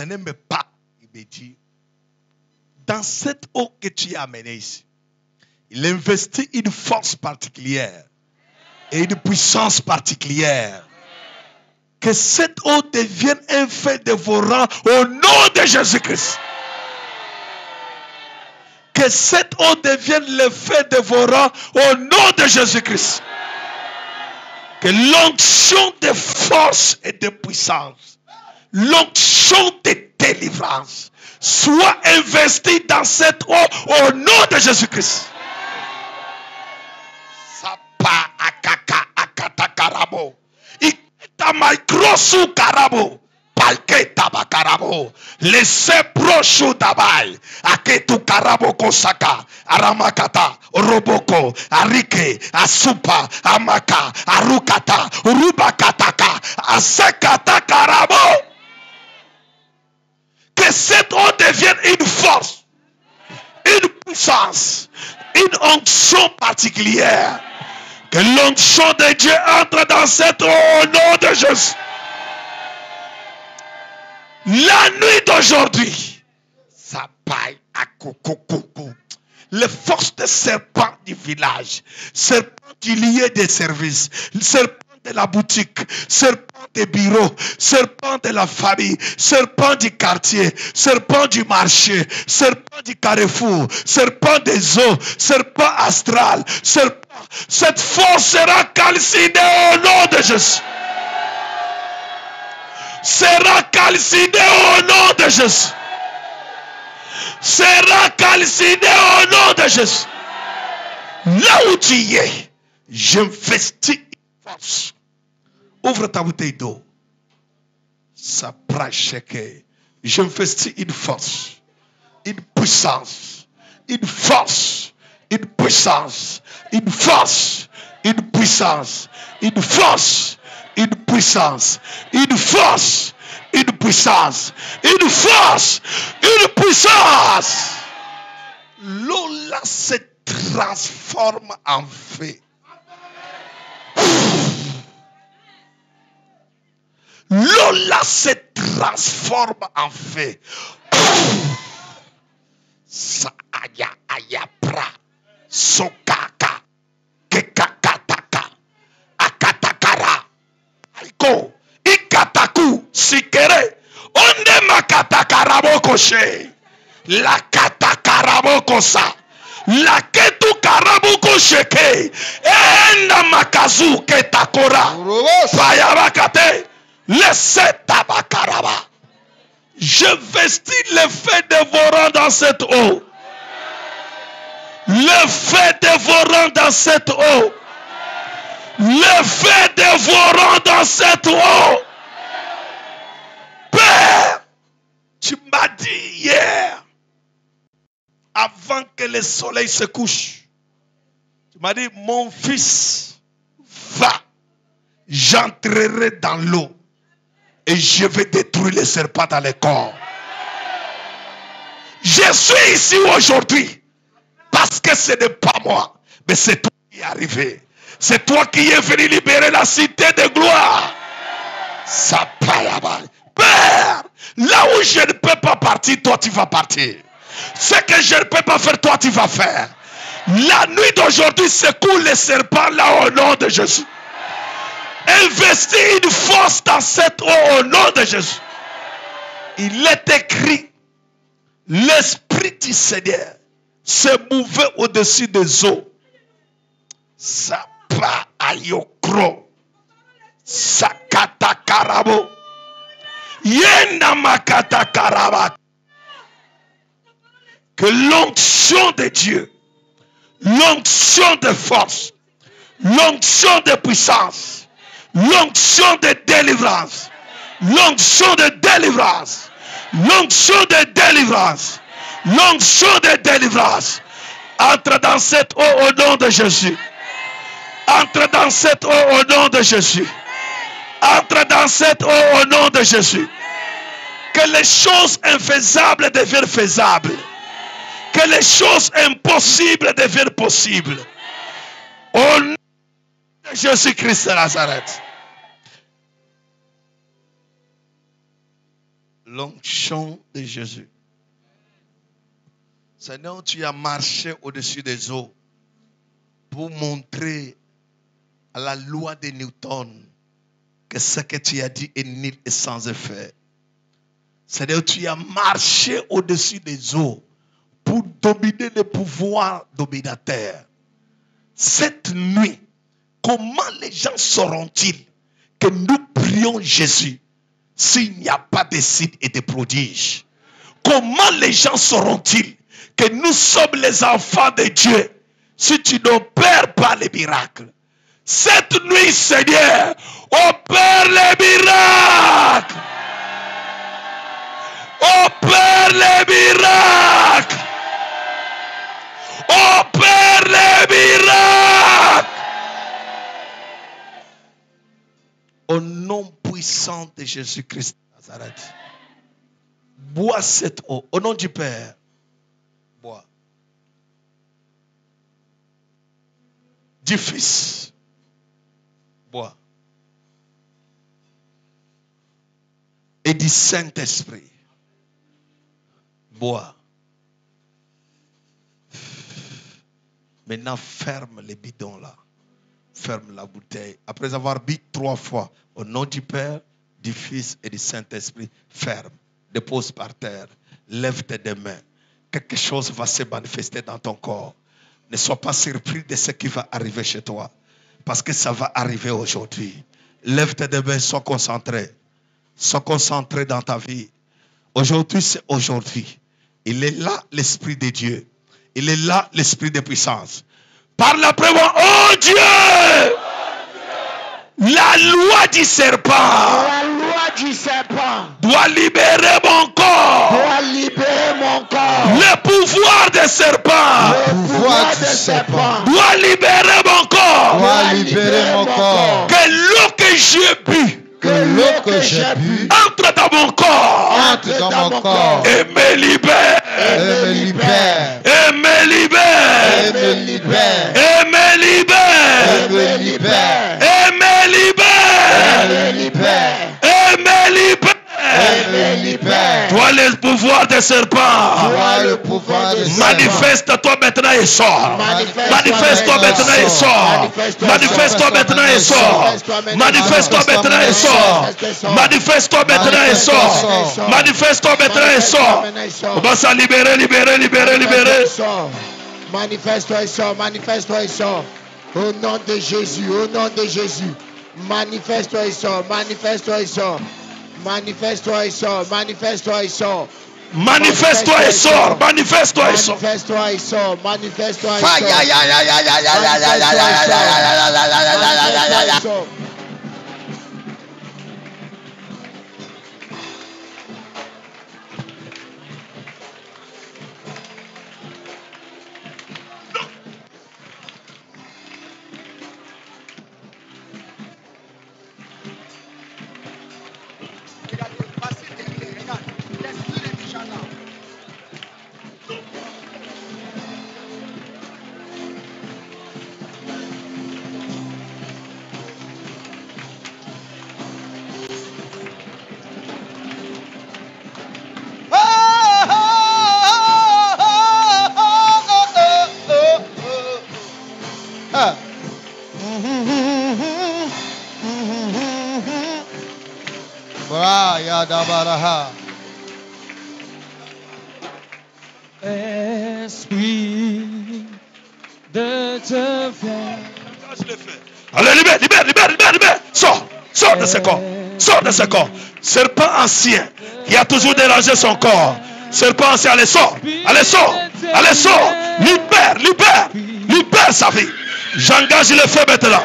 prenait mes pas. Il me dit, dans cette eau que tu as amenée ici, il investit une force particulière et une puissance particulière. Que cette eau devienne un feu dévorant au nom de Jésus-Christ. Que cette eau devienne le feu dévorant au nom de Jésus-Christ. Que l'onction de force et de puissance, l'onction de délivrance, soit investie dans cette eau au nom de Jésus-Christ. Sapa akaka akata karabo. Iketa maikrosu karabo. Palketa bakarabo. Laissez proche dabai. Aketu karabo kosaka. Aramakata. Roboko. Arike. Asupa. Amaka. Arukata. Urubakataka. Asekata karabo. Que cette eau devienne une force, une puissance, une onction particulière. Que l'onction de Dieu entre dans cette eau au nom de Jésus. La nuit d'aujourd'hui, ça paille à coucou. Les forces de serpents du village, serpents du lieu de service, serpents de la boutique, serpents des bureaux, serpents de la famille, serpents du quartier, serpents du marché, serpents du carrefour, serpents des eaux, serpents astral, serpents. Cette force sera calcinée au nom de Jésus. Sera calcinée au nom de Jésus. Sera calcinée au nom de Jésus. Là où tu es, j'investis une force. Ouvre ta bouteille d'eau. Ça prache que j'investis une force, une puissance, une force, une puissance, une force, une puissance, une force, une puissance, une force, une puissance, une force, une puissance. L'eau là se transforme en feu. L'eau là se transforme en feu. Saaya ayapra sokaka kekakataka akatakara aiko ikataku sikere onde makatakarabokoshe la katakarabokosa la ketu karabokosheke enda makazu ketakora payabakate. Laissez tabakaraba. Je vestis le feu dévorant dans cette eau. Le feu dévorant dans cette eau. Le feu dévorant dans cette eau. Père, tu m'as dit hier, avant que le soleil se couche, tu m'as dit, mon fils, va, j'entrerai dans l'eau. Et je vais détruire les serpents dans les corps. Je suis ici aujourd'hui. Parce que ce n'est pas moi. Mais c'est toi qui es arrivé. C'est toi qui es venu libérer la cité de gloire. Ça là-bas. Père, là où je ne peux pas partir, toi tu vas partir. Ce que je ne peux pas faire, toi tu vas faire. La nuit d'aujourd'hui secoue les serpents là au nom de Jésus. Investis une force dans cette eau au nom de Jésus. Il est écrit, l'Esprit du Seigneur se mouvait au-dessus des eaux. Sapa ayokro. Sakata karabo. Yenda makata karaba. Que l'onction de Dieu, l'onction de force, l'onction de puissance, l'onction de délivrance, l'onction de délivrance, l'onction de délivrance, l'onction de délivrance, entre dans cette eau au nom de Jésus. Entre dans cette eau au nom de Jésus. Entre dans cette eau au nom de Jésus. Que les choses infaisables deviennent faisables. Que les choses impossibles deviennent possibles. Au nom de Jésus-Christ de Nazareth. L'onction de Jésus. Seigneur, tu as marché au-dessus des eaux pour montrer à la loi de Newton que ce que tu as dit est nul et sans effet. Seigneur, tu as marché au-dessus des eaux pour dominer le pouvoir dominateur. Cette nuit, comment les gens sauront-ils que nous prions Jésus s'il n'y a pas de signes et de prodiges? Comment les gens sauront-ils que nous sommes les enfants de Dieu si tu n'opères pas les miracles? Cette nuit, Seigneur, opère les miracles. Opère les miracles. Opère les miracles. Au nom puissant de Jésus-Christ de Nazareth, bois cette eau. Au nom du Père, bois. Du Fils, bois. Et du Saint-Esprit, bois. Maintenant, ferme les bidons là. Ferme la bouteille. Après avoir bu 3 fois, au nom du Père, du Fils et du Saint-Esprit, ferme. Dépose par terre. Lève tes deux mains. Quelque chose va se manifester dans ton corps. Ne sois pas surpris de ce qui va arriver chez toi. Parce que ça va arriver aujourd'hui. Lève tes deux mains, sois concentré. Sois concentré dans ta vie. Aujourd'hui, c'est aujourd'hui. Il est là, l'Esprit de Dieu. Il est là, l'Esprit de puissance. Parle après moi, oh Dieu! La loi du serpent. La loi du serpent Doit libérer mon corps. doit libérer mon corps. Le pouvoir des serpents. Le pouvoir des serpents Doit libérer mon corps. Dois libérer mon corps. Que l'eau que j'ai bu que l'eau que j'ai bu entre dans mon corps Entre dans mon corps. et me libère. Et me libère. Et me libère. Et me libère. Et me libère. Et me libère. Et me libère. Et me libère. Et me libère. Et me libère. Toi le pouvoir des serpents. Toi le pouvoir de Manifeste-toi maintenant et sors. Manifeste-toi maintenant et sors. Manifeste-toi maintenant et sors. Manifeste-toi maintenant et sors. Manifeste-toi maintenant et sors. Manifeste-toi maintenant et sors. On va s'en libérer, libérer, libérer, libérer. Manifeste-toi et sors, manifeste-toi et sors. Au nom de Jésus, au nom de Jésus. Manifeste-toi et sors, manifeste-toi et sors. Manifeste-toi et sors, manifeste-toi et sors. Manifeste-toi et sors. Manifeste-toi et sors. Manifeste-toi et sors, manifeste-toi et sors. Aïe, aïe, aïe, aïe, aïe, aïe, aïe, aïe, aïe, aïe, aïe, aïe, aïe, aïe. Esprit de te faire. Allez, libère, libère, libère, libère, libère. Sors, sors de ce corps. Sors de ce corps. Serpent ancien qui a toujours dérangé son corps. Serpent ancien, allez, sors. Allez, sors. Allez, sors. Libère, libère. Libère sa vie. J'engage le feu maintenant.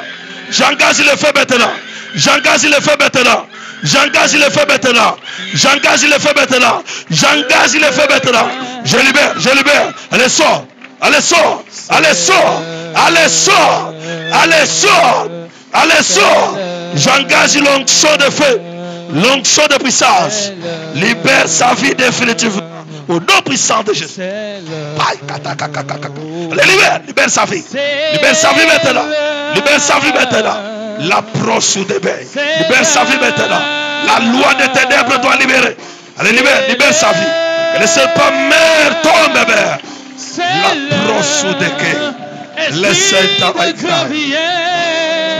J'engage le feu maintenant. J'engage le feu maintenant. J'engage le feu maintenant. J'engage le feu maintenant. J'engage le feu maintenant. Je libère, je libère. Allez, sors. Allez, sors. Allez, sors. Allez, sors. Allez, sors. Allez, sors. J'engage l'onction de feu. L'onction de puissance. Libère sa vie définitivement. Au nom puissant de Jésus. Allez, libère. Libère sa vie. Libère sa vie maintenant. Libère sa vie maintenant. L'approche sous des bains. Libère sa vie maintenant. La loi des ténèbres doit libérer. Allez, libère sa vie. Que le serpent meurt, tombe, mère. La prosudeke. Laissez ta vie.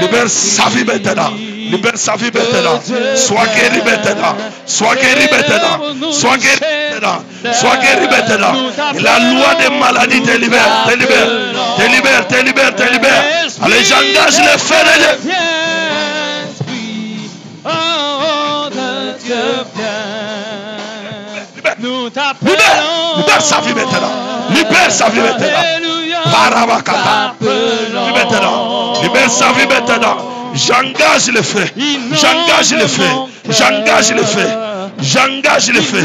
Libère sa vie maintenant. Libère sa vie maintenant. Sois guéri maintenant. Sois guéri maintenant. Sois guéri maintenant. Sois guéri maintenant. La loi des maladies te libère. Te libère. Te libère. Te libère. Te libère. Allez, j'engage le feu de Dieu. Libère sa vie maintenant. Libère sa vie maintenant. Parabakata. Libère sa vie maintenant. J'engage le feu. J'engage le feu. J'engage le feu. J'engage le feu.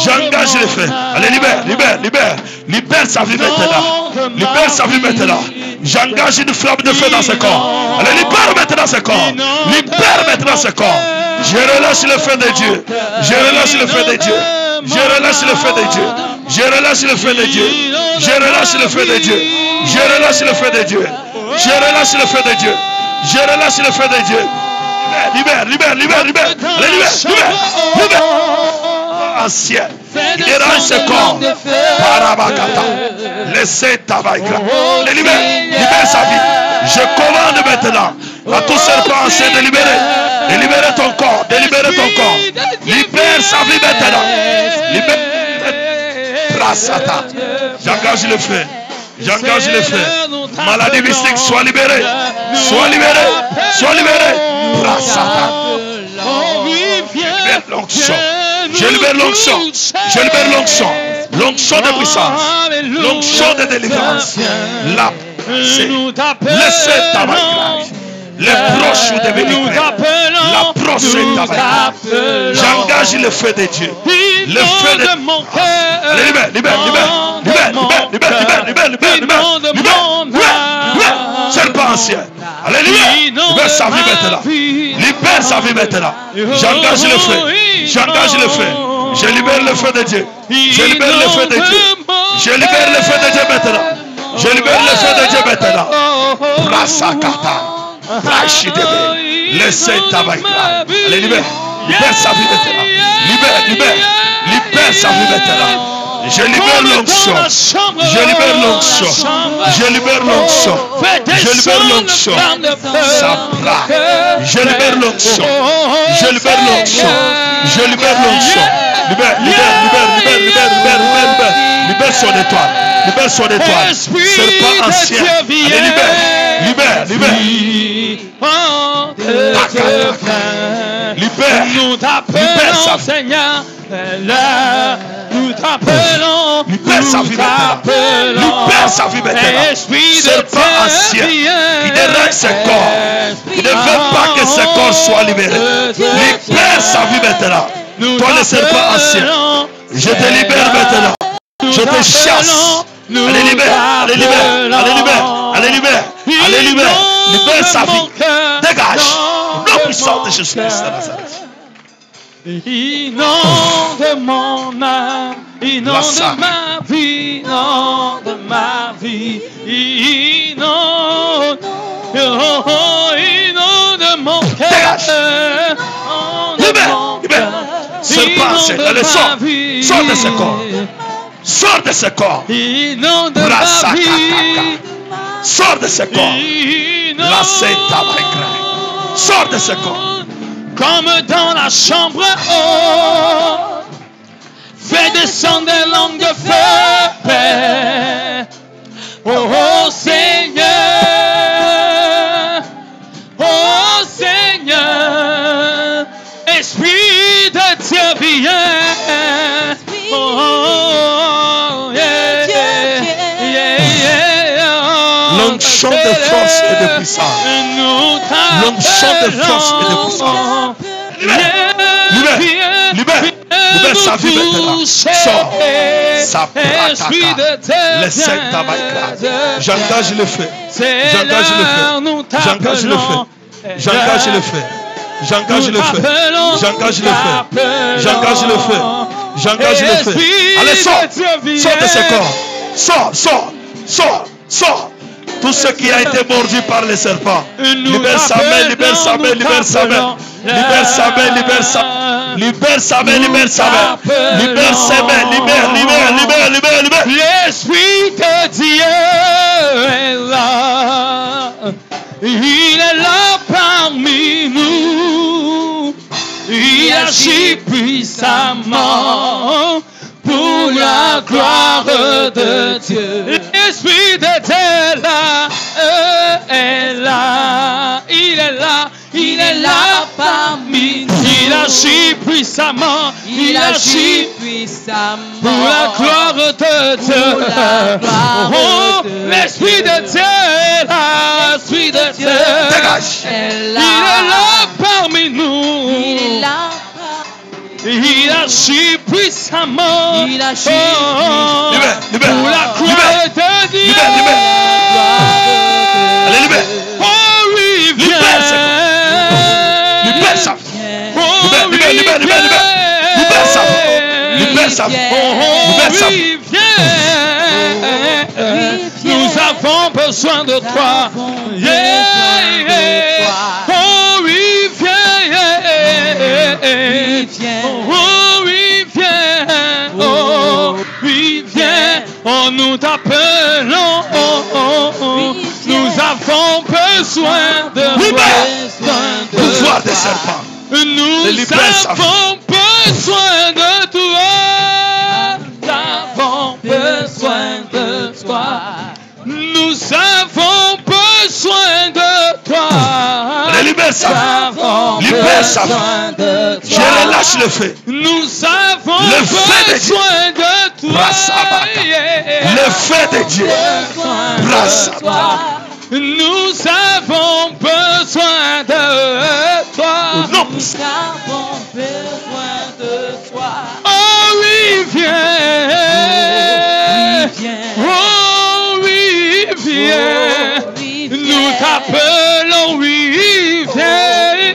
J'engage le feu. Allez, libère sa vie maintenant. Libère sa vie maintenant. J'engage une flamme de feu dans ce corps. Allez, libère maintenant ce corps. Libère maintenant ce corps. Je relâche le feu de Dieu. Je relâche le feu de Dieu. Je relâche le feu de Dieu. Je relâche le feu de Dieu. Je relâche le feu de Dieu. Je relâche le feu de Dieu. Je relâche le feu de Dieu. Je relâche le feu de Dieu. Libère. Allez, libère. Ancien. Il dérange ce corps. Parabakata. Laissez ta vaïgra. Libère sa vie. Je commande maintenant à tout serpent ancien de libérer. De libérer ton corps. De libérer ton corps. Libère sa vie maintenant. Libère. Rasata. J'engage le feu. J'engage le feu. Maladie mystique, sois libérée. Sois libérée. Sois libérée. Rasata. Je libère l'onction. Je libère l'onction. Je libère l'onction. L'onction de puissance. L'onction de délivrance. La laissez ta main. Les proches de bénédiction. La proche de ta main. J'engage le feu de Dieu. Le feu de mon cœur. Allez, libère. Serpent ancien. Allez, libère sa vie maintenant. Libère sa vie maintenant. J'engage le feu. J'engage le feu. Je libère le feu de Dieu. Je libère le feu de Dieu. Je libère le feu de Dieu maintenant. Je libère le feu de Dieu maintenant. Rasakata. Laissez ta vague. Allez, libère sa vie maintenant. Libère sa vie maintenant. Je libère l'onction. Je libère l'onction. Je libère l'onction. Je libère l'onction. Ça plaque. Je libère l'onction. Je libère l'onction. Je libère l'onction. Libère son étoile. Libère son étoile. Serpent ancien. Allez, libère. Libère sa vie. Seigneur. Nous t'appelons. Libère sa vie maintenant. Libère sa vie maintenant. Serpent ancien qui dérange ce corps. Qui ne veut pas que ce corps soit libéré. Libère sa vie maintenant. Toi le serpent ancien. Je te libère maintenant. Je te chasse. Allez, libère. Libère sa vie. Dégage. Nom puissant de Jésus-Christ de Nazareth. Inonde mon âme, inonde ma vie, inonde ma vie, inonde mon cœur. Libère. Serpent ancien, allez, sors de ce corps. Sors de ce corps. Inonde ma vie. Sors de ce corps. Sors de ce corps. Comme dans la chambre haute, fais descendre des langues de feu, Père. Oh Seigneur, Esprit de Dieu viens. Oh, l'onction de force et de puissance. L'onction de force et de puissance. Libère sa vie maintenant. Sors. Sa prataka. Laissez ta main. J'engage le feu. J'engage le feu. J'engage le feu. J'engage le feu. J'engage le feu. J'engage le feu. J'engage le feu. J'engage le feu. Allez, sors. Sors de ce corps. Sors. Tout ce qui a été mordu par les serpents. Libère sa main. Libère sa main, libère sa main. Libère sa main, libère sa main. Libère sa main, libère, libère, libère, libère, libère. L'Esprit de Dieu est là. Il est là parmi nous. Il agit puissamment pour la gloire de Dieu. L'Esprit de Dieu est là. Il est là. Il est là parmi nous. Il agit puissamment. Il agit puissamment pour la gloire de Dieu. Oh, l'Esprit de Dieu est là. L'Esprit de Dieu Dégage. est là. Il est là parmi nous. Il est là. Il agit puissamment. Il agit puissamment Libère, libère, pour la gloire libère, de Dieu. libère, libère. Allez, libère. Oh oui, viens. Libère sa vie. Libère sa vie. Libère, libère, libère, libère, libère. Libère sa vie. Libère sa vie. Libère sa vie. Nous avons besoin de toi. Oh oui, viens. Oh oui, viens. Oh oui, viens. Oh, nous t'appelons. Nous avons besoin de toi. Pouvoir des serpents. Nous avons besoin de toi. Nous avons besoin de toi. Nous avons besoin de toi. Allez, libère sa vie. Libère sa vie. Je relâche le feu. Nous avons Le feu de Dieu. besoin de toi. Le feu de Dieu. Nous avons besoin de toi. Non. Nous avons besoin de toi. Oh oui, viens. Oh oui, viens. Nous t'appelons, oui, viens.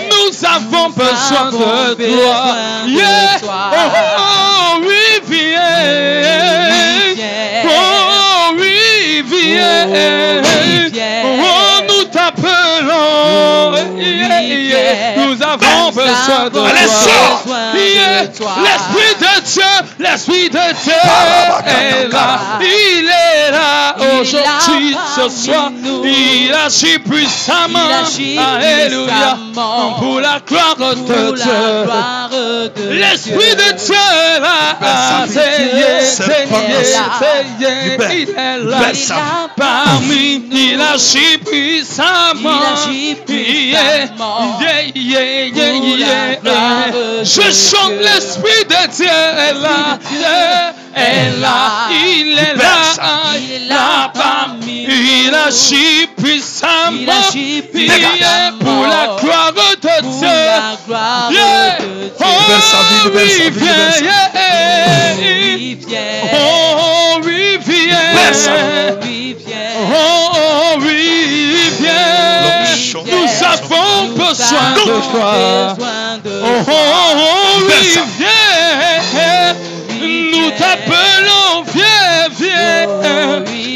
Nous avons besoin de toi. Yeah. Oh oui, viens. Oh oui, viens. Oh, nous t'appelons. Nous avons besoin de toi. Allez, sors. L'Esprit de Dieu, l'Esprit de Dieu est là. Il est là aujourd'hui, ce soir. Il agit puissamment. Alléluia. Pour la gloire de Dieu. L'Esprit de Dieu est là. Il est là parmi. Il agit puissamment. Je chante, l'Esprit de Dieu est là. Il est là parmi. Il agit puissamment. Pour la gloire de Dieu. Oh oui, viens. Oh oui, viens. Oh oui, viens. Nous avons besoin de toi. Oh oui, viens. Nous t'appelons, viens.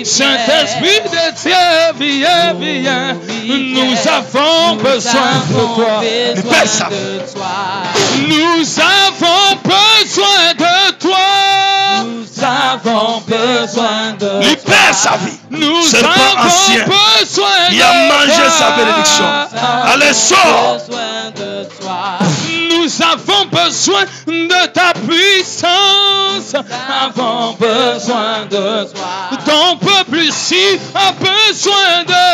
Saint-Esprit de Dieu, viens. Nous avons besoin de toi. Nous avons besoin de toi. Nous avons besoin de toi. Libère sa vie. Nous Serpent avons ancien. besoin de Il a mangé sa bénédiction. Allez, sors. Nous avons besoin de ta puissance. Nous avons besoin de toi. Ton peuple ici a besoin de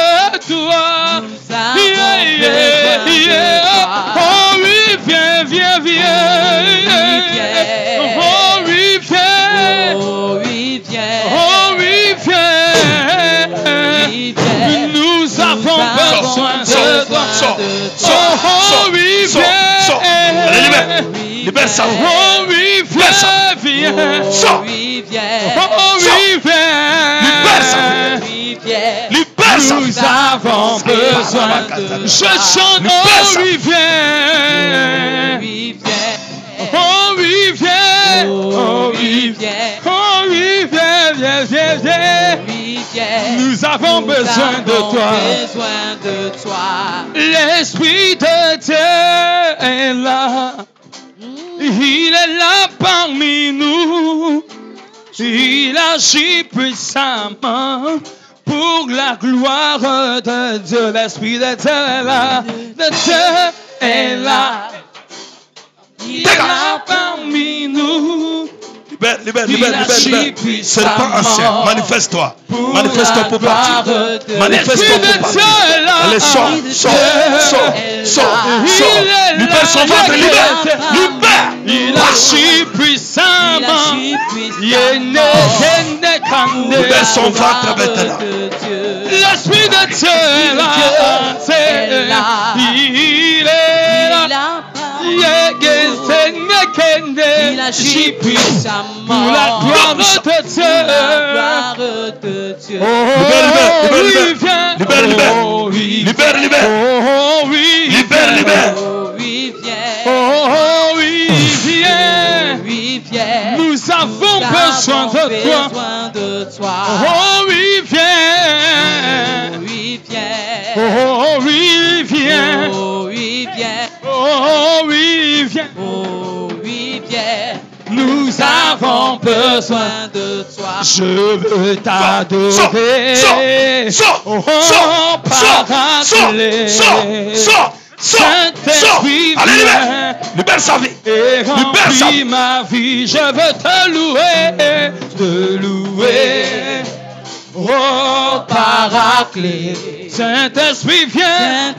toi. Oh oui, viens. Oh oui, viens. Oh oui, viens. Nous avons besoin de toi. Oh oui, viens. Allez, libère sa vie. Oh oui, viens. Sors. Oh oui, viens. Libère sa vie. Nous avons besoin de toi. Je chante, oh oui, viens. Oh oui, viens. Oh oui, viens. Oh oui, viens. Nous avons besoin de toi. L'Esprit de Dieu est là. Il est là parmi nous. Il agit puissamment pour la gloire de Dieu. L'Esprit de Dieu est là. De Dieu est là. Il est là parmi nous. Libère. Serpent ancien, manifeste-toi. Manifeste-toi pour partir. Manifeste-toi pour partir. Allez, sors. Libère son ventre, libère. Il agit puissamment. Libère son ventre maintenant. L'Esprit de Dieu est là. Il est là. Il agit puissamment pour la gloire de Dieu. Viens. Nous avons besoin de toi. Oh oui, viens. Nous avons besoin de toi. Je veux t'adorer. Saint-Esprit, libère sa vie. Et remplis ma vie. Je veux te louer. Oh, Paraclet. Saint-Esprit, viens.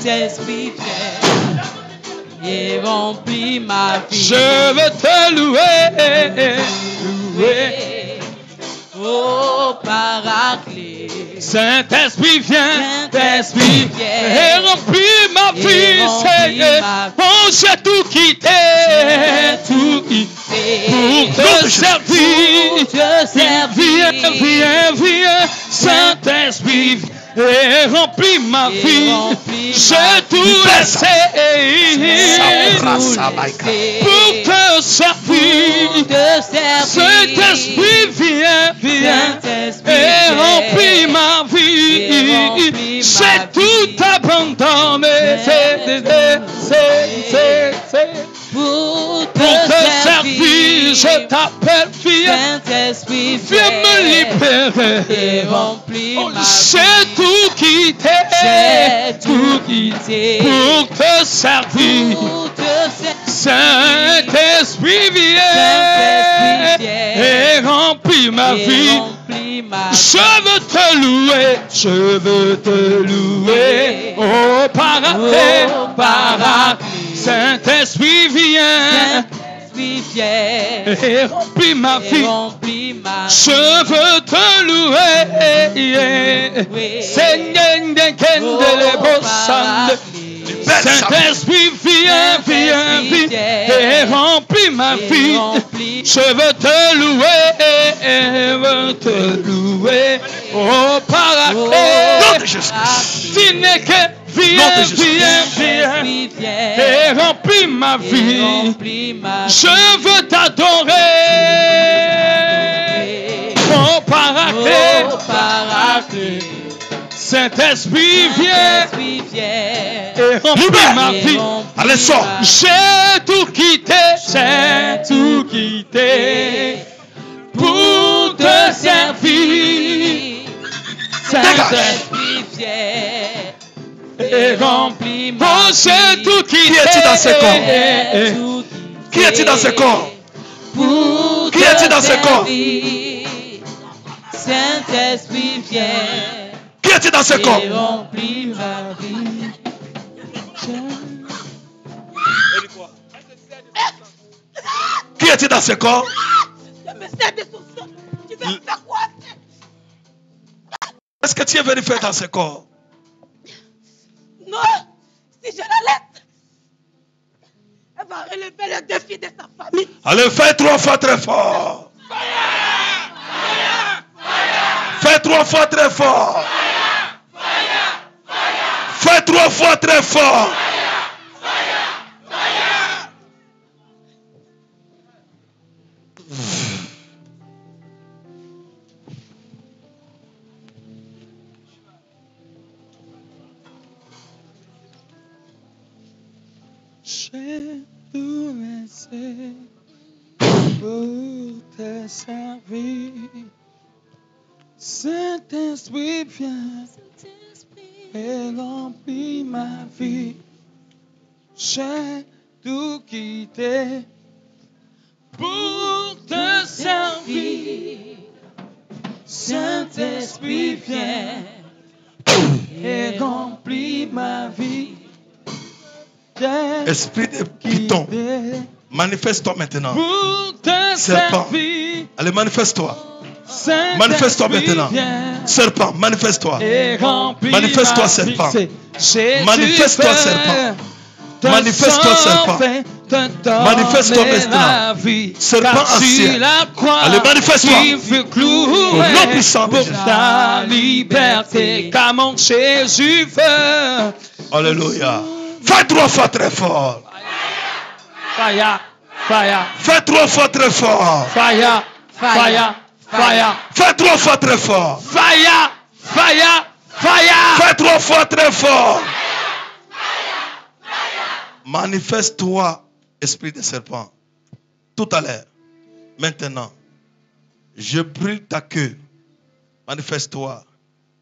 Et remplis ma vie. Je veux te louer. Oh, Paraclet. Saint-Esprit, viens. Et remplis ma vie. Oh, j'ai tout quitté. Pour te servir. Viens. Saint-Esprit, et remplis ma vie. J'ai tout laissé pour te servir. Saint-Esprit, viens et remplis ma vie. J'ai tout abandonné. Pour te servir, je t'appelle, viens me libérer. J'ai tout quitté pour te servir. Saint-Esprit, viens et remplis ma vie. Je veux te louer. Oh, Paraclet. Saint-Esprit, viens. Et remplis ma vie. Je veux te louer. Saint-Esprit, viens et remplis ma vie. Je veux te louer. Oh, Paraclet. Viens et remplis ma vie. Je veux t'adorer. Oh, Paraclet. Saint-Esprit, viens et remplis ma vie. Allez, sors. J'ai tout quitté pour te servir. Saint-Esprit, viens et remplis ma vie. Oh, j'ai tout quitté. Qui est-il dans ce corps? Qui est-il dans ce corps? Qui est-il dans ce corps? Saint-Esprit, viens. Qui est-il dans ce corps? Qui est-il dans ce corps? Qu'est-ce que tu es venu faire dans ce corps? Non, si je la laisse, elle va relever le défi de sa famille. Allez, fais 3 fois très fort. Fais 3 fois très fort. Fais 3 fois très fort. J'ai tout laissé pour te servir. Saint-Esprit, viens et remplis ma vie. J'ai tout quitté pour te servir. Saint-Esprit, viens et remplis ma vie. Esprit de Python, manifeste-toi maintenant. Serpent, allez, manifeste-toi. Manifeste-toi maintenant. Serpent, manifeste-toi. Manifeste-toi, serpent. Manifeste-toi, serpent. Manifeste-toi, serpent. Manifeste-toi maintenant. Serpent ancien. Allez, manifeste-toi. Au nom puissant de Jésus. Ta liberté, car mon Jésus veut. Alléluia. Fais 3 fois très fort. Fire, fire. Fais 3 fois très fort. Fire, fire, fire. Fais 3 fois très fort. Fire, fire, fire. Fais 3 fois très fort. Manifeste-toi, esprit de serpent. Tout à l'heure. Maintenant. Je brûle ta queue. Manifeste-toi.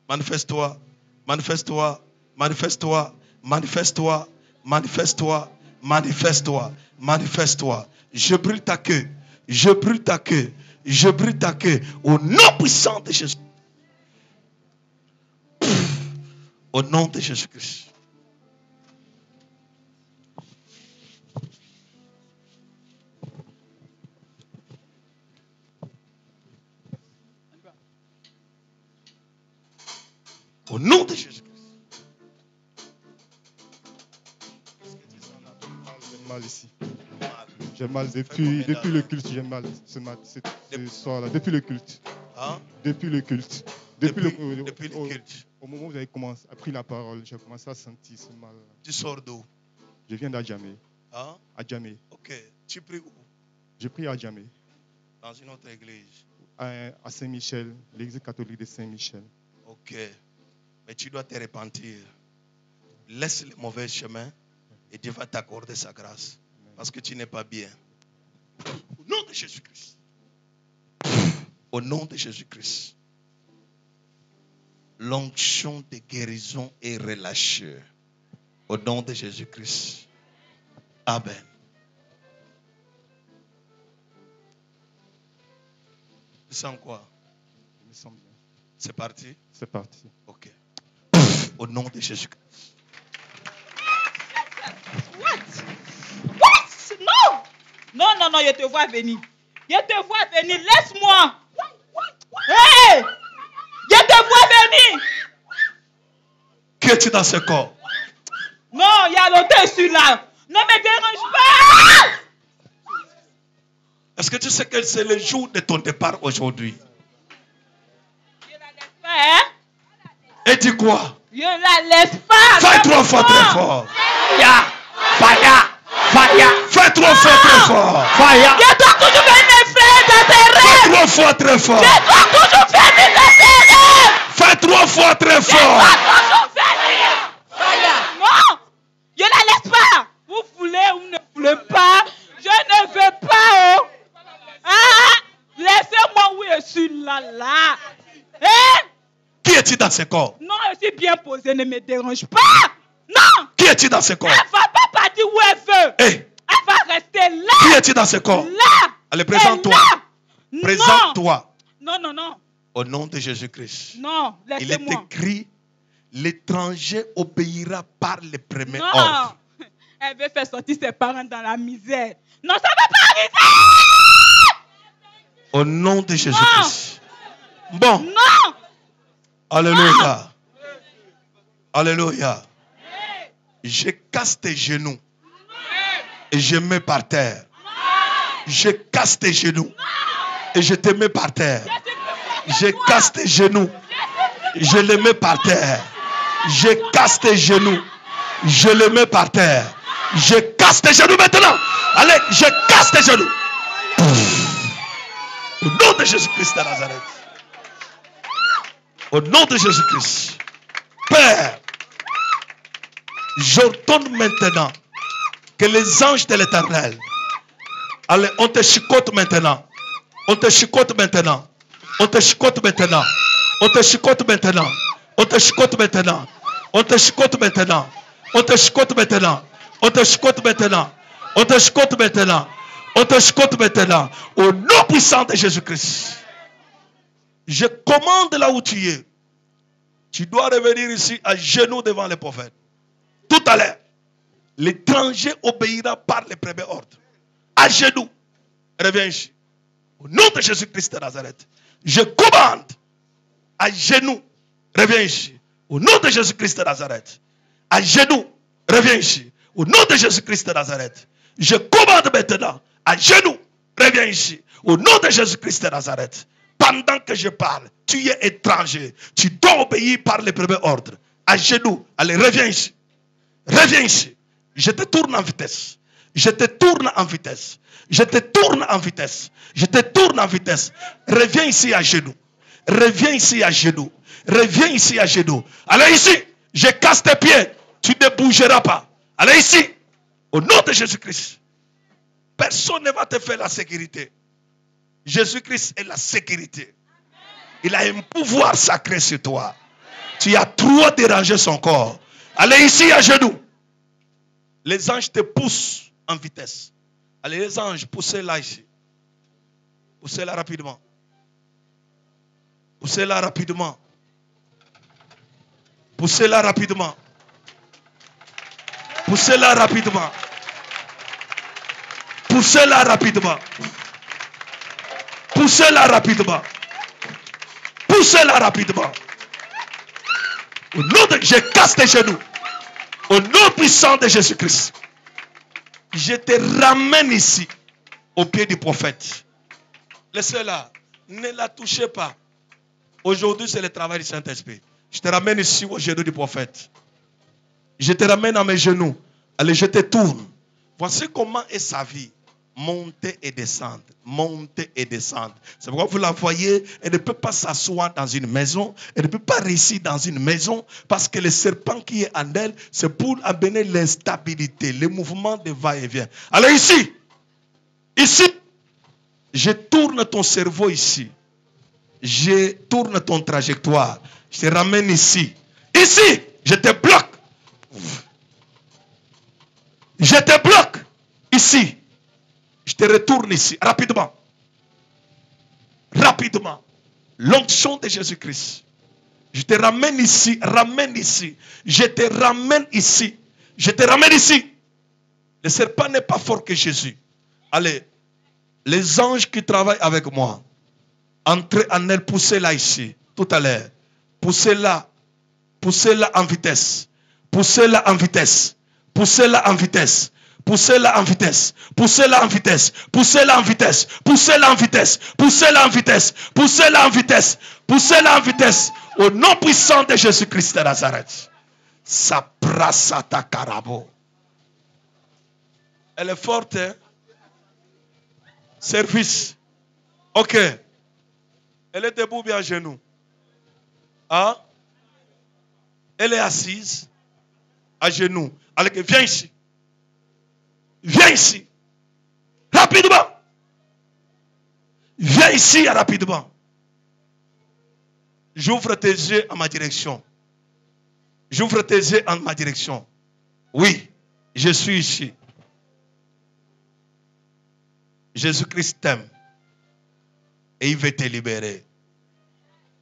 Manifeste-toi. Manifeste-toi. Manifeste-toi. Manifeste-toi. Manifeste-toi. Manifeste-toi. Manifeste-toi. Je brûle ta queue. Je brûle ta queue. Je brûle ta queue. Au nom puissant de Jésus. Au nom de Jésus-Christ. Au nom de Jésus-Christ. J'ai mal ici. J'ai mal depuis le culte. J'ai mal ce soir-là. Depuis le culte. Hein? Depuis le culte. Depuis le culte. Au moment où vous avez appris la parole, j'ai commencé à sentir ce mal. Tu sors d'où? Je viens d'Adjamé. Hein? Adjamé. Ok. Tu pries où? Je prie à Adjamé. Dans une autre église. À Saint-Michel, l'église catholique de Saint-Michel. Ok. Mais tu dois te repentir. Laisse le mauvais chemin et Dieu va t'accorder sa grâce. Parce que tu n'es pas bien. Au nom de Jésus-Christ. Au nom de Jésus-Christ. L'onction de guérison est relâchée. Au nom de Jésus-Christ. Amen. Tu sens quoi? Je me sens bien. C'est parti? C'est parti. Ok. Au nom de Jésus-Christ. What? Non! Non, non, non, je te vois venir. Je te vois venir. Laisse-moi. Hey! Je te vois venir. Qui es-tu dans ce corps? Non, il y a l'auteur celui-là. Ne me dérange pas. Est-ce que tu sais que c'est le jour de ton départ aujourd'hui? Je la laisse pas, hein? Et dis quoi? Je la laisse pas. Fais 3 fois très fort. Fire, fire, fire. Fais 3 fois très fort. Fire. Je dois toujours faire mes frères dans tes Fais rêves. 3 fois très fort. Je dois toujours faire mes affaires. Fais 3 fois très fort. Non, je la laisse pas. Vous voulez ou ne voulez pas, je ne veux pas. Oh. Ah, laissez-moi où je suis là. Hein? Qui es-tu dans ce corps? Non, je suis bien posée, ne me dérange pas. Non. Qui es-tu dans ce corps? Elle va pas partir où elle veut. Hey. Elle va rester là. Qui es-tu dans ce corps? Là. Allez, présente-toi. Non. Présente-toi. Non, non, non. Au nom de Jésus-Christ. Non, Il est laissez-moi. écrit, l'étranger obéira par le premier Non. ordre. Elle veut faire sortir ses parents dans la misère. Non, ça ne va pas arriver. Au nom de Jésus-Christ. Bon. Non. Alléluia. Alléluia. Je casse tes genoux. Et je mets par terre. Je casse tes genoux. Et je te mets par terre. Je casse tes genoux. Je les mets par terre. Je casse tes genoux. Je les mets par terre. Je casse tes genoux maintenant. Allez, je casse tes genoux. Au nom de Jésus-Christ de Nazareth. Au nom de Jésus-Christ. Père, j'ordonne maintenant Que les anges de l'Éternel, allez, on te chicote maintenant. On te chicote maintenant. On te chicote maintenant. On te chicote maintenant. On te chicote maintenant. On te chicote maintenant. On te chicote maintenant. On te chicote maintenant. On te chicote maintenant. On te chicote maintenant. Au nom puissant de Jésus-Christ. Je commande là où tu es. Tu dois revenir ici à genoux devant les prophètes. Tout à l'heure, l'étranger obéira par les premiers ordres. À genoux. Reviens ici. Au nom de Jésus-Christ de Nazareth. Je commande à genoux. Reviens ici. Au nom de Jésus-Christ de Nazareth. À genoux. Reviens ici. Au nom de Jésus-Christ de Nazareth. Je commande maintenant. À genoux. Reviens ici. Au nom de Jésus-Christ de Nazareth. Pendant que je parle, tu es étranger. Tu dois obéir par les premiers ordres. À genoux. Allez, reviens ici. Reviens ici. Je te tourne en vitesse. Je te tourne en vitesse. Je te tourne en vitesse. Je te tourne en vitesse. Reviens ici à genoux. Reviens ici à genoux. Reviens ici à genoux. Allez ici. Je casse tes pieds. Tu ne bougeras pas. Allez ici. Au nom de Jésus-Christ. Personne ne va te faire la sécurité. Jésus-Christ est la sécurité. Il a un pouvoir sacré sur toi. Tu as trop dérangé son corps. Allez ici à genoux. Les anges te poussent en vitesse. Allez les anges, poussez-la ici. Poussez-la rapidement. Poussez-la rapidement. Poussez-la rapidement. Poussez-la rapidement. Poussez-la rapidement. Poussez-la rapidement. Poussez-la rapidement. Au nom de... Je casse tes genoux. Au nom puissant de Jésus-Christ. Je te ramène ici. Au pied du prophète. Laissez-la. Ne la touchez pas. Aujourd'hui, c'est le travail du Saint-Esprit. Je te ramène ici au genou du prophète. Je te ramène à mes genoux. Allez, je te tourne. Voici comment est sa vie. Monter et descendre. Monter et descendre. C'est pourquoi vous la voyez. Elle ne peut pas s'asseoir dans une maison. Elle ne peut pas réussir dans une maison. Parce que le serpent qui est en elle, c'est pour amener l'instabilité. Le mouvement de va-et-vient. Allez ici. Ici. Je tourne ton cerveau ici. Je tourne ton trajectoire. Je te ramène ici. Ici. Je te bloque. Je te bloque. Ici. Je te retourne ici. Rapidement. Rapidement. L'onction de Jésus-Christ. Je te ramène ici. Ramène ici. Je te ramène ici. Je te ramène ici. Le serpent n'est pas fort que Jésus. Allez. Les anges qui travaillent avec moi. Entrez en elle. Poussez-la ici. Tout à l'heure. Poussez-la. Poussez-la en vitesse. Poussez-la en vitesse. Poussez-la en vitesse. Poussez-la en vitesse. Poussez-la en vitesse. Poussez-la en vitesse. Poussez-la en vitesse. Poussez-la en vitesse. Poussez-la en vitesse. Poussez-la en vitesse. Au nom puissant de Jésus-Christ de Nazareth. Saprasata karabo. Elle est forte, hein? Service. Ok. Elle est debout bien à genoux. Hein? Elle est assise. À genoux. Allez, viens ici. Viens ici. Rapidement. Viens ici rapidement. J'ouvre tes yeux en ma direction. J'ouvre tes yeux en ma direction. Oui, je suis ici. Jésus-Christ t'aime. Et il veut te libérer.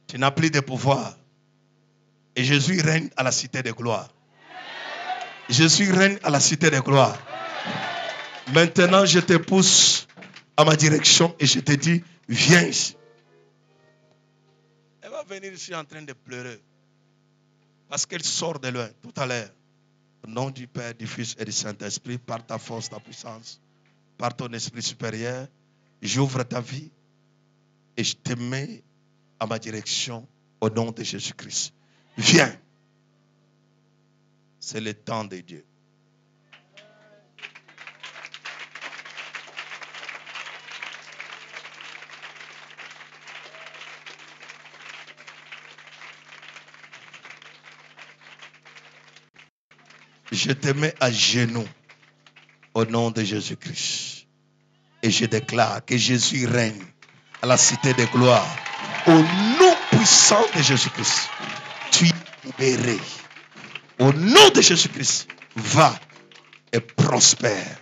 Tu n'as plus de pouvoir. Et Jésus règne à la cité de gloire. Jésus règne à la cité de gloire. Maintenant, je te pousse à ma direction et je te dis, viens ici. Elle va venir ici en train de pleurer. Parce qu'elle sort de loin tout à l'heure. Au nom du Père, du Fils et du Saint-Esprit, par ta force, ta puissance, par ton esprit supérieur, j'ouvre ta vie et je te mets à ma direction au nom de Jésus-Christ. Viens. C'est le temps de Dieu. Je te mets à genoux. Au nom de Jésus-Christ. Et je déclare que Jésus règne à la cité de gloire. Au nom puissant de Jésus-Christ. Tu es libéré. Au nom de Jésus-Christ. Va et prospère.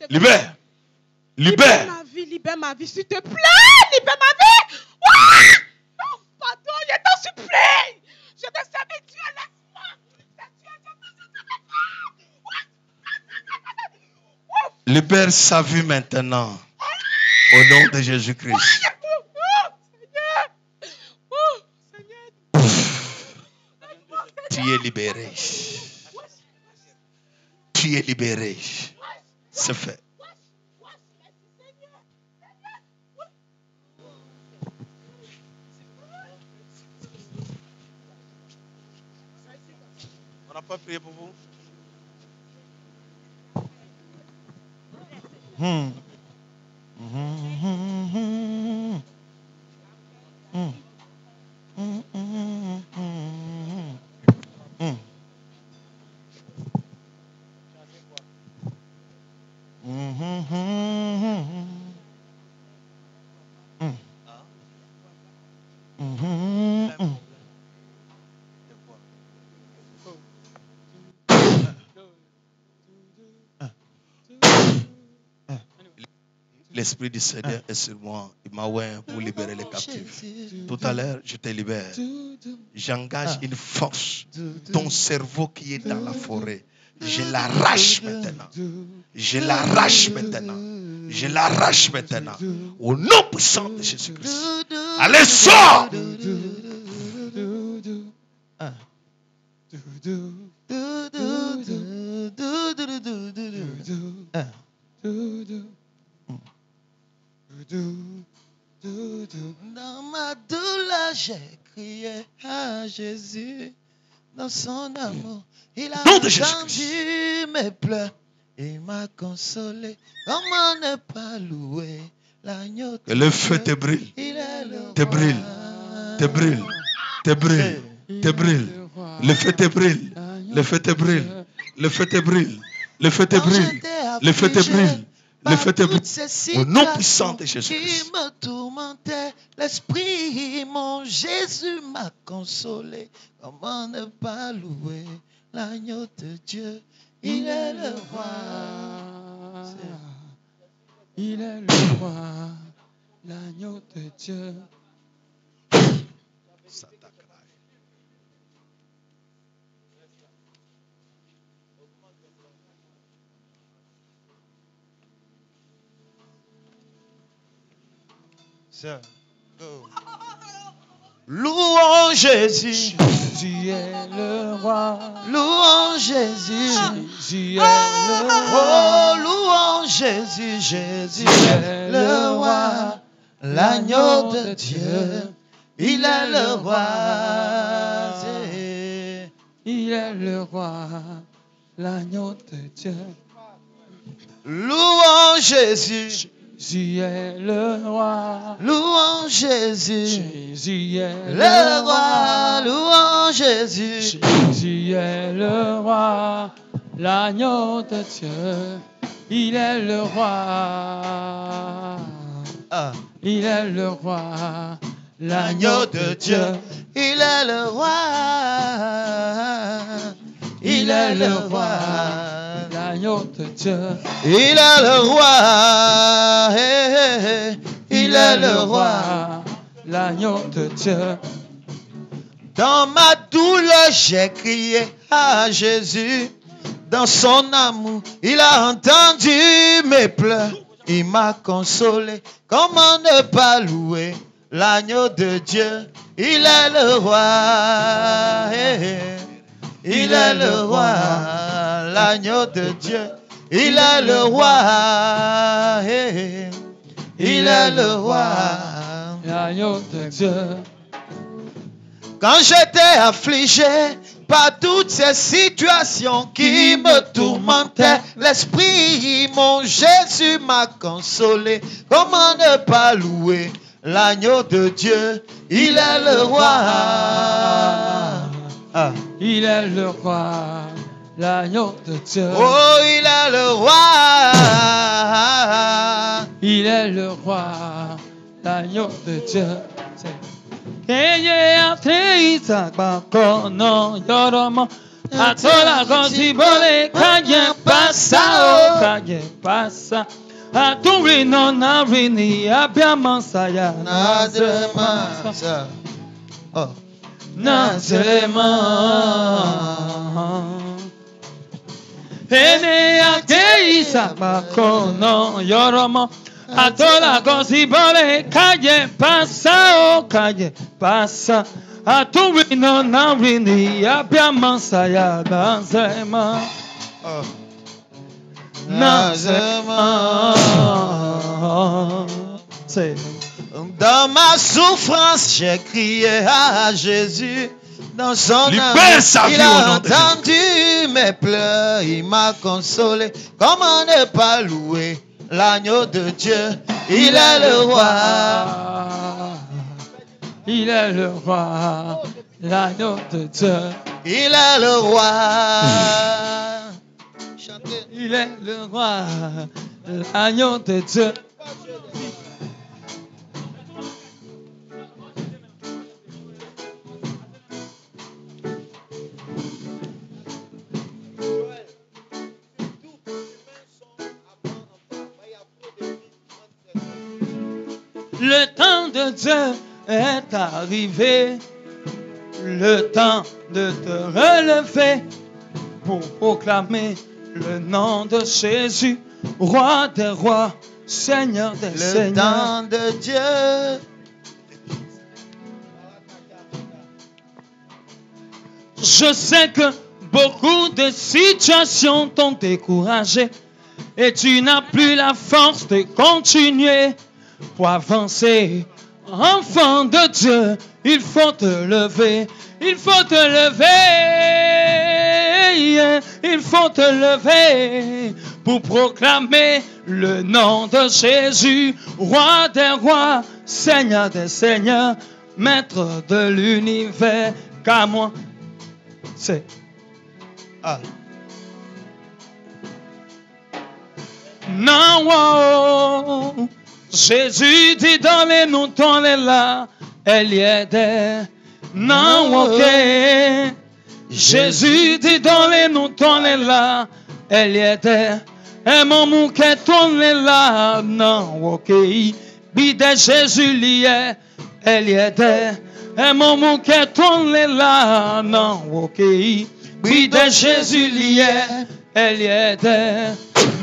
Libère. Libère ma vie, s'il te plaît. Libère ma vie. Oh, pardon, je t'en supplie. Je te servis Dieu, laisse-moi. Libère sa vie maintenant. Au nom de Jésus-Christ. Tu es libéré. Tu es libéré. C'est fait. On n'a pas prié pour vous? L'Esprit du Seigneur est sur moi. Il m'a oint pour libérer les captifs. Tout à l'heure, je te libère. J'engage une force. Ton cerveau qui est dans la forêt. Je l'arrache maintenant. Je l'arrache maintenant. Je l'arrache maintenant. Au nom puissant de Jésus-Christ. Allez, sors! Dans ma douleur, j'ai crié à Jésus. Dans son amour, il a entendu mes pleurs. Il m'a consolé. Comment ne pas louer l'agneau? Que le feu te brûle. Te brûle. Te brûle. Te brûle. Te brûle. Le feu te brûle. Le feu te brûle. Le feu te brûle. Le feu te brûle. Le feu te brûle. Le feu te brûle. Au nom puissant de Jésus-Christ. Qui me tourmentait, l'esprit, mon Jésus m'a consolé. Comment ne pas louer l'agneau de Dieu? Il est le roi. Il est le roi, l'agneau de Dieu. Louons Jésus. Jésus est le roi. Louons Jésus. Jésus est le roi. Oh, louons Jésus. Jésus est le roi. L'agneau de Dieu. Il est le roi. Il est le roi. L'agneau de Dieu. Louons Jésus. Jésus est le roi. Louons Jésus. Jésus est le roi. Louons Jésus. Jésus est le roi. L'agneau de Dieu. Il est le roi. Il est le roi. L'agneau de Dieu. Il est le roi. Il est le roi. L'agneau de Dieu. Il est le roi. Il est le roi. L'agneau de Dieu. Dans ma douleur, j'ai crié à Jésus. Dans son amour, il a entendu mes pleurs. Il m'a consolé. Comment ne pas louer l'agneau de Dieu? Il est le roi. Il est le roi. L'agneau de Dieu. Il est le roi. Il est le roi. L'agneau de Dieu. Quand j'étais affligé par toutes ces situations qui me tourmentaient, l'Esprit, mon Jésus m'a consolé. Comment ne pas louer l'agneau de Dieu? Il est le roi. Il est le roi. L'agneau de Dieu. Oh, il est le roi. Il est le roi. L'agneau de Dieu. Eye ateita bakono yoromo atola gosibole kaye pasa aturi no narini abiamansaya Nazarema. Eye ateita bakono yoromo Atola gosibole kaye pasa aturi no narini abiamansaya Nazarema. Dans ma souffrance, j'ai crié à Jésus. Dans son amour, il a entendu mes pleurs, il m'a consolé. Comment ne pas louer l'agneau de Dieu? Il est le roi. Il est le roi. L'agneau de Dieu. Il est le roi. Chantez. Il est le roi. L'agneau de Dieu. Le temps de Dieu est arrivé, le temps de te relever pour proclamer le nom de Jésus, roi des rois, Seigneur des seigneurs. Le temps de Dieu. Je sais que beaucoup de situations t'ont découragé et tu n'as plus la force de continuer. Pour avancer, enfant de Dieu, il faut te lever, il faut te lever, il faut te lever pour proclamer le nom de Jésus, roi des rois, Seigneur des seigneurs, maître de l'univers, car moi, c'est... Non, wow. Jésus dit dans les nous, dans les là, elle y est. Non, ok. Jésus dit dans les nous, dans les là, elle y est. Et mon mouquet tourne les là, non, ok. Bide Jésus lié, elle y est. Et mon mouquet tourne les là, non, ok. Bide Jésus lié, elle y est.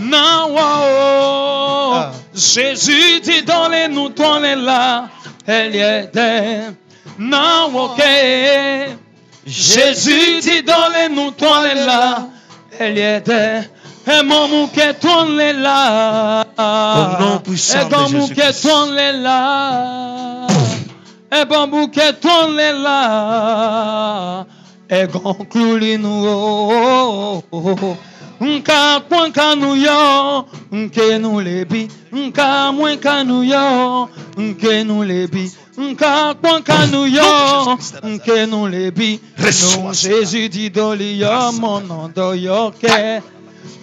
Non, wow. Jésus dit dans les nous, dans les là, elle y est. Non, ok. Jésus dit dans les nous, dans les là, elle y est. Et mon mouquet tourne les là. Au nom puissant de Jésus-Christ. Et mon bouquet tourne les là. Et mon bouquet tourne les là. Et conclut nous. Nka point kanuyo, nke nous lebi, nka moins kanuyo, nke nous lebi, nka point kanuyo, nke nous lebi. Non Jésus dit dolio mon nom doyoke,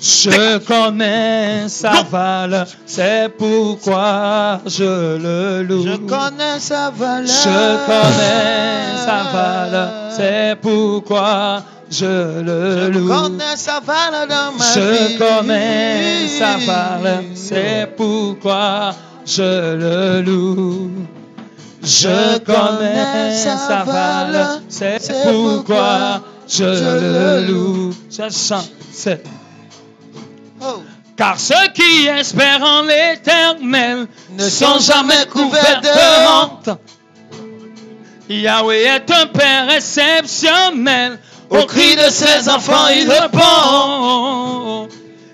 Je connais sa valeur, c'est pourquoi je le loue. Je connais sa valeur. Je connais sa valeur, c'est pourquoi je le loue. Je connais sa valeur dans ma vie. Je connais sa valeur, c'est pourquoi je le loue. Je connais sa valeur, c'est pourquoi je le loue. Je chante, c'est. Oh. Car ceux qui espèrent en l'Éternel ne sont jamais couverts de honte. Yahweh est un Père exceptionnel. Au cri de ses enfants, il répond.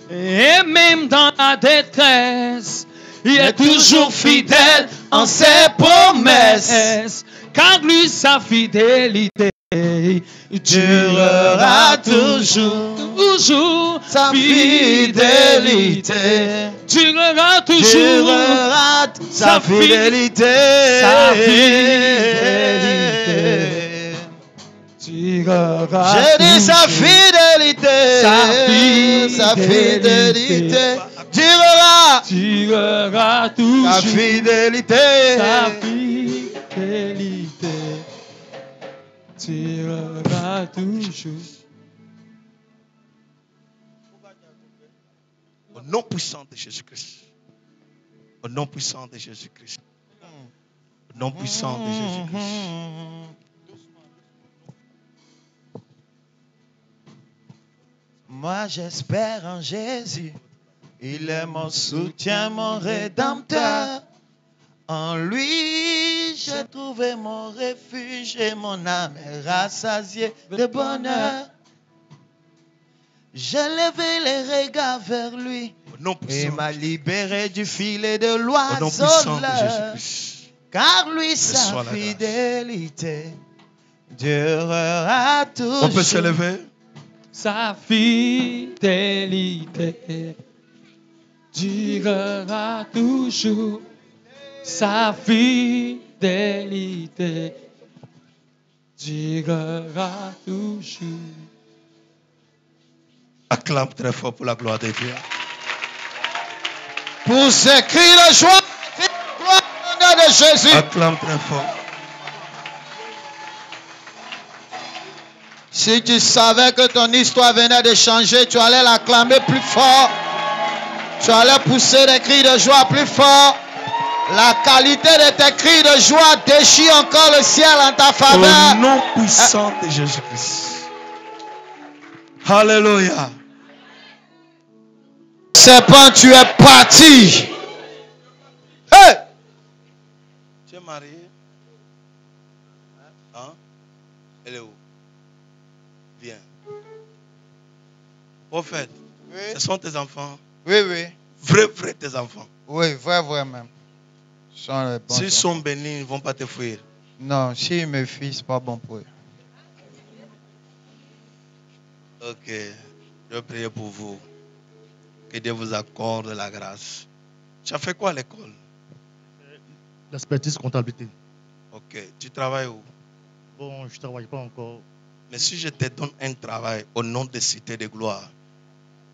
Et même dans la détresse, il est toujours fidèle en ses promesses. Car lui, sa fidélité durera toujours. Toujours sa fidélité durera toujours. Durera sa fidélité. Sa fidélité durera. J'ai dit sa fidélité. Sa fidélité durera. Durera toujours. Sa fidélité. Sa fidélité durera toujours. Au nom puissant de Jésus-Christ. Au nom puissant de Jésus-Christ. Au nom puissant de Jésus-Christ. Moi j'espère en Jésus. Il est mon soutien, mon rédempteur. En lui, j'ai trouvé mon refuge et mon âme est rassasiée de bonheur. J'ai levé les regards vers lui et m'a libéré du filet de l'oiseau. Car lui, sa fidélité durera toujours. On peut se lever. Sa fidélité durera toujours. Sa fidélité durera toujours. Acclame très fort pour la gloire de Dieu. Pour ce cri de joie, gloire au nom de Jésus. Acclame très fort. Si tu savais que ton histoire venait de changer, tu allais l'acclamer plus fort. Tu allais pousser des cris de joie plus fort. La qualité de tes cris de joie déchire encore le ciel en ta faveur. Au nom puissant de Jésus-Christ. Alléluia. Serpent, tu es parti. Hey! Tu es marié? Hein? Elle est où? Viens. Au fait, Oui. ce sont tes enfants? Oui, oui. Vrai tes enfants. Oui, vrai même. S'ils sont bénis, ils ne vont pas te fuir. Non, s'ils me fuient, c'est pas bon pour eux. Ok. Je vais prier pour vous. Que Dieu vous accorde la grâce. Tu as fait quoi à l'école? L'expertise comptabilité. Ok. Tu travailles où? Bon, je ne travaille pas encore. Mais si je te donne un travail au nom de Cité de Gloire,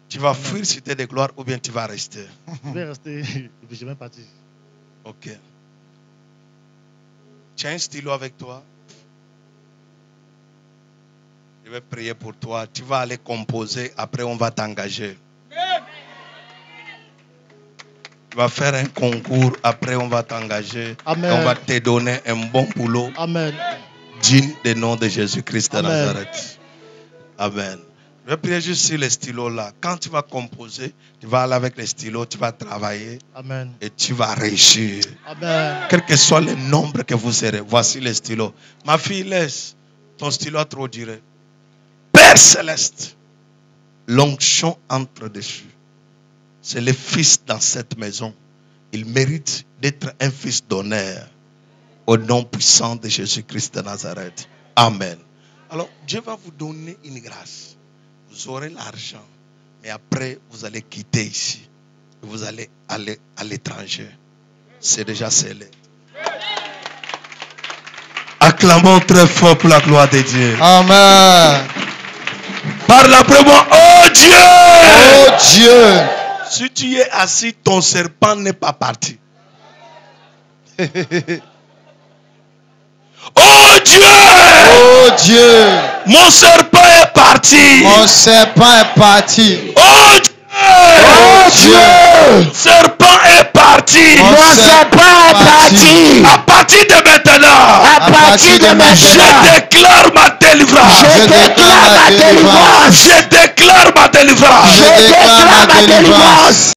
tu vas fuir Cité de Gloire ou bien tu vas rester? Je vais rester, je vais partir. Ok. Tu as un stylo avec toi? Je vais prier pour toi. Tu vas aller composer. Après, on va t'engager. Tu vas faire un concours. Après, on va t'engager. Amen. On va te donner un bon boulot. Amen. Digne des noms de Jésus-Christ de Amen. Nazareth. Amen. Je vais prier juste sur les stylos là. Quand tu vas composer, tu vas aller avec les stylos, tu vas travailler. Amen. Et tu vas réussir. Amen. Quel que soit le nombre que vous serez, voici les stylos. Ma fille, laisse. Ton stylo a trop duré. Père céleste, l'onction entre dessus. C'est le fils dans cette maison. Il mérite d'être un fils d'honneur. Au nom puissant de Jésus-Christ de Nazareth. Amen. Alors, Dieu va vous donner une grâce. Vous aurez l'argent. Mais après, vous allez quitter ici. Vous allez aller à l'étranger. C'est déjà scellé. Acclamons très fort pour la gloire de Dieu. Amen. Parle après moi. Oh Dieu. Oh Dieu. Si tu es assis, ton serpent n'est pas parti. Oh Dieu. Oh Dieu. Mon serpent est parti. Mon serpent est parti. Oh Dieu. Oh Dieu. Serpent est parti. Mon serpent est parti. À partir de maintenant. À partir de maintenant. Je déclare ma délivrance. Je déclare ma délivrance. Je déclare ma délivrance. Je déclare ma délivrance.